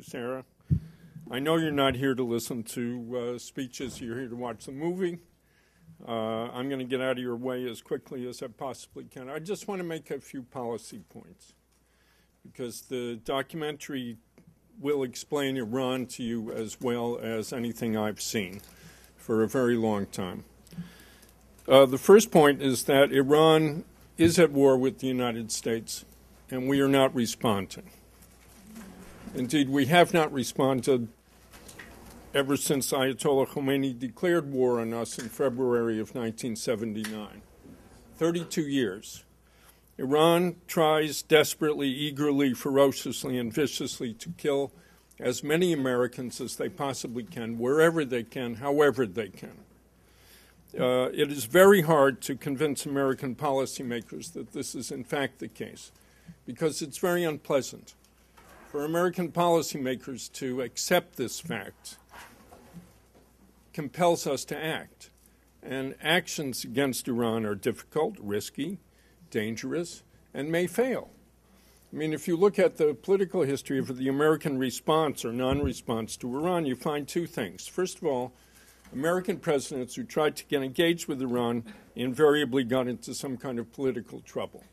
you, Sarah. I know you're not here to listen to speeches. You're here to watch the movie. I'm going to get out of your way as quickly as I possibly can. I just want to make a few policy points because the documentary will explain Iran to you as well as anything I've seen for a very long time. The first point is that Iran is at war with the United States, and we are not responding. Indeed, we have not responded ever since Ayatollah Khomeini declared war on us in February of 1979. 32 years. Iran tries desperately, eagerly, ferociously, and viciously to kill as many Americans as they possibly can, wherever they can, however they can. It is very hard to convince American policymakers that this is in fact the case, because it's very unpleasant for American policymakers to accept this fact. Compels us to act. And actions against Iran are difficult, risky, dangerous, and may fail. I mean, if you look at the political history of the American response or non-response to Iran, you find two things. First of all, American presidents who tried to get engaged with Iran invariably got into some kind of political trouble.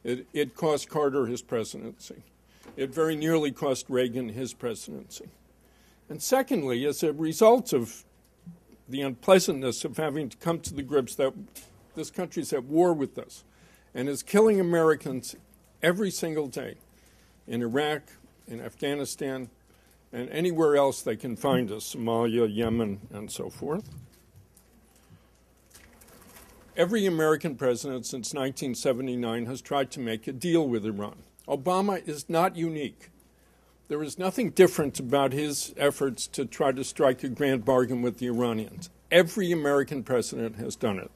It cost Carter his presidency. It very nearly cost Reagan his presidency. And secondly, as a result of the unpleasantness of having to come to the grips that this country is at war with us and is killing Americans every single day in Iraq, in Afghanistan, and anywhere else they can find us, Somalia, Yemen, and so forth. Every American president since 1979 has tried to make a deal with Iran. Obama is not unique. There is nothing different about his efforts to try to strike a grand bargain with the Iranians. Every American president has done it.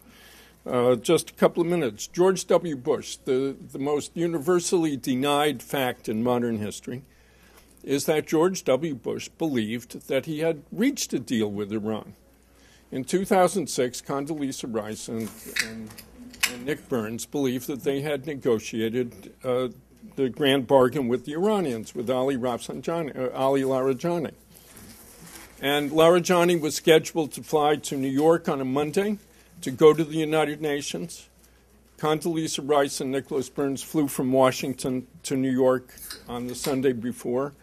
Just a couple of minutes. George W. Bush, the most universally denied fact in modern history, is that George W. Bush believed that he had reached a deal with Iran. In 2006, Condoleezza Rice and Nick Burns believed that they had negotiated the grand bargain with the Iranians, with Ali Larijani. And Larijani was scheduled to fly to New York on a Monday to go to the United Nations. Condoleezza Rice and Nicholas Burns flew from Washington to New York on the Sunday before.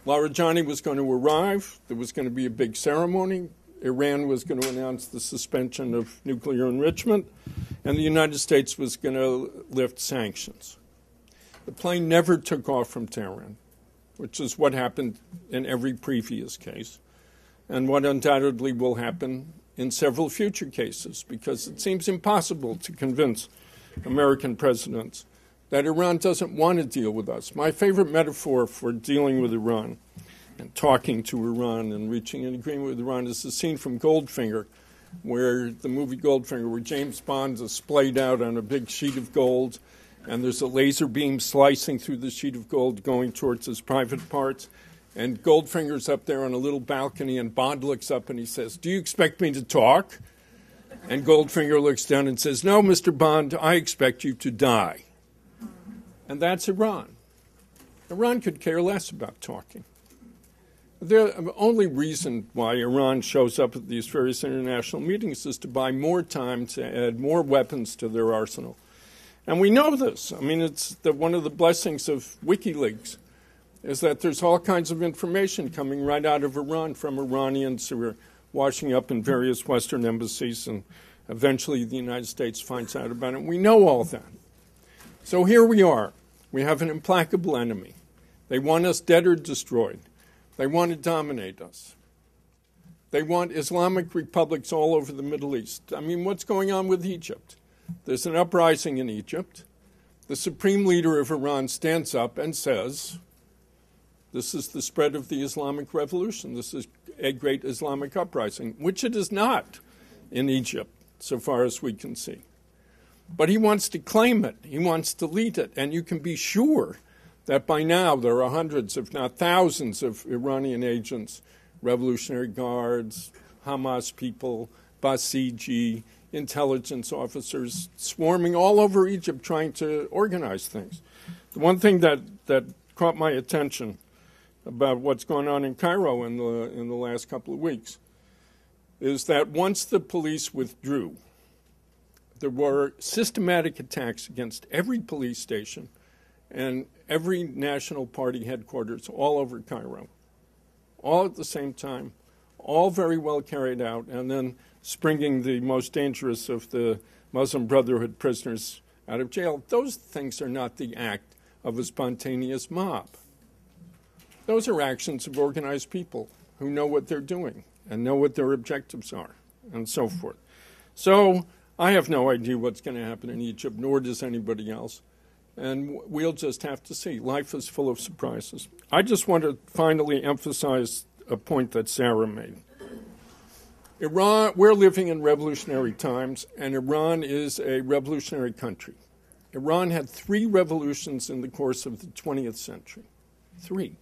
Larijani was going to arrive. There was going to be a big ceremony. Iran was going to announce the suspension of nuclear enrichment, and the United States was going to lift sanctions. The plane never took off from Tehran, which is what happened in every previous case, and what undoubtedly will happen in several future cases, because it seems impossible to convince American presidents that Iran doesn't want to deal with us. My favorite metaphor for dealing with Iran and talking to Iran and reaching an agreement with Iran is the scene from Goldfinger, where the movie Goldfinger, where James Bond is splayed out on a big sheet of gold, and there's a laser beam slicing through the sheet of gold going towards his private parts. And Goldfinger's up there on a little balcony, and Bond looks up and he says, "Do you expect me to talk?" And Goldfinger looks down and says, "No, Mr. Bond, I expect you to die." And that's Iran. Iran could care less about talking. The only reason why Iran shows up at these various international meetings is to buy more time to add more weapons to their arsenal. And we know this. I mean, it's one of the blessings of WikiLeaks is that there's all kinds of information coming right out of Iran from Iranians who are washing up in various Western embassies, and eventually the United States finds out about it. We know all that. So here we are. We have an implacable enemy. They want us dead or destroyed. They want to dominate us. They want Islamic republics all over the Middle East. I mean, what's going on with Egypt? There's an uprising in Egypt. The supreme leader of Iran stands up and says, this is the spread of the Islamic revolution. This is a great Islamic uprising, which it is not in Egypt, so far as we can see. But he wants to claim it. He wants to lead it. And you can be sure that by now there are hundreds, if not thousands, of Iranian agents, Revolutionary Guards, Hamas people, Basiji, intelligence officers swarming all over Egypt trying to organize things. The one thing that caught my attention about what's going on in Cairo in the last couple of weeks is that once the police withdrew, there were systematic attacks against every police station and every National Party headquarters all over Cairo, all at the same time, all very well carried out, and then springing the most dangerous of the Muslim Brotherhood prisoners out of jail. Those things are not the act of a spontaneous mob. Those are actions of organized people who know what they're doing and know what their objectives are, and so forth. So I have no idea what's going to happen in Egypt, nor does anybody else. And we'll just have to see. Life is full of surprises. I just want to finally emphasize a point that Sarah made. Iran, we're living in revolutionary times, and Iran is a revolutionary country. Iran had 3 revolutions in the course of the 20th century. 3.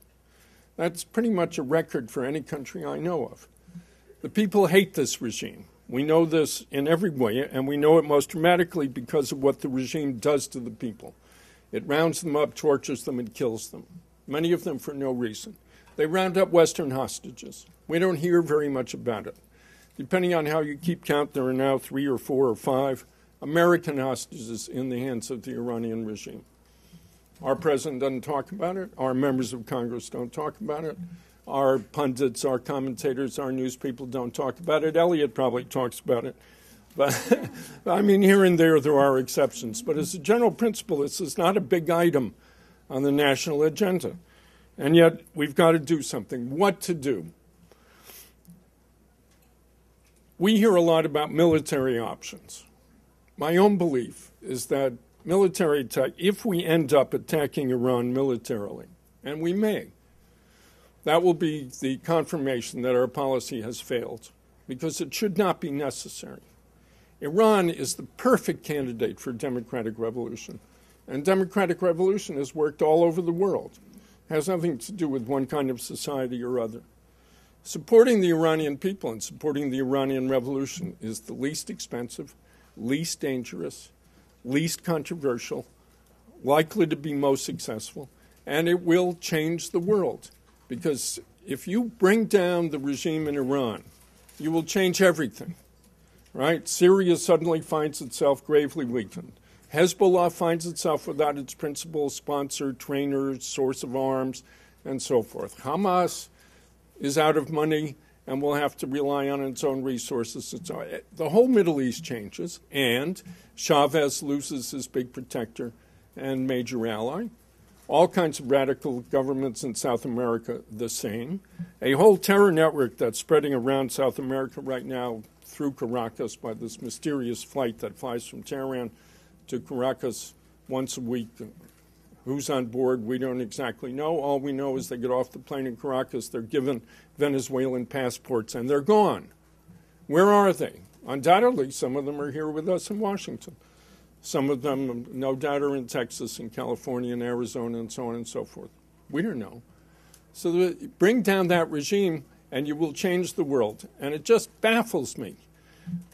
That's pretty much a record for any country I know of. The people hate this regime. We know this in every way, and we know it most dramatically because of what the regime does to the people. It rounds them up, tortures them, and kills them, many of them for no reason. They round up Western hostages. We don't hear very much about it. Depending on how you keep count, there are now 3 or 4 or 5 American hostages in the hands of the Iranian regime. Our president doesn't talk about it. Our members of Congress don't talk about it. Our pundits, our commentators, our news people don't talk about it. Elliot probably talks about it. But, I mean, here and there are exceptions. But as a general principle, this is not a big item on the national agenda. And yet, we've got to do something. What to do? We hear a lot about military options. My own belief is that military attack, if we end up attacking Iran militarily, and we may, that will be the confirmation that our policy has failed, because it should not be necessary. Iran is the perfect candidate for democratic revolution, and democratic revolution has worked all over the world. It has nothing to do with one kind of society or other. Supporting the Iranian people and supporting the Iranian revolution is the least expensive, least dangerous, least controversial, likely to be most successful, and it will change the world. Because if you bring down the regime in Iran, you will change everything, right? Syria suddenly finds itself gravely weakened. Hezbollah finds itself without its principal sponsor, trainer, source of arms, and so forth. Hamas is out of money and will have to rely on its own resources. The whole Middle East changes, and Chavez loses his big protector and major ally. All kinds of radical governments in South America, the same. A whole terror network that's spreading around South America right now through Caracas by this mysterious flight that flies from Tehran to Caracas once a week. Who's on board, we don't exactly know. All we know is they get off the plane in Caracas, they're given Venezuelan passports, and they're gone. Where are they? Undoubtedly, some of them are here with us in Washington. Some of them, no doubt, are in Texas and California and Arizona and so on and so forth. We don't know. So bring down that regime, and you will change the world. And it just baffles me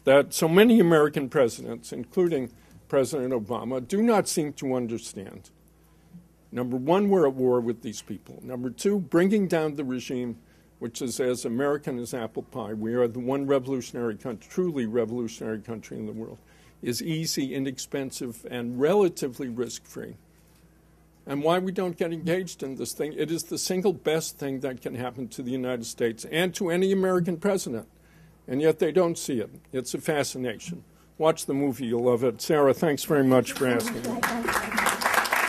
that so many American presidents, including President Obama, do not seem to understand. Number one, we're at war with these people. Number two, bringing down the regime, which is as American as apple pie, we are the one revolutionary country, truly revolutionary country in the world, is easy, inexpensive, and relatively risk-free. And why we don't get engaged in this thing, it is the single best thing that can happen to the United States and to any American president. And yet they don't see it. It's a fascination. Watch the movie, you'll love it. Sarah, thanks very much for asking me.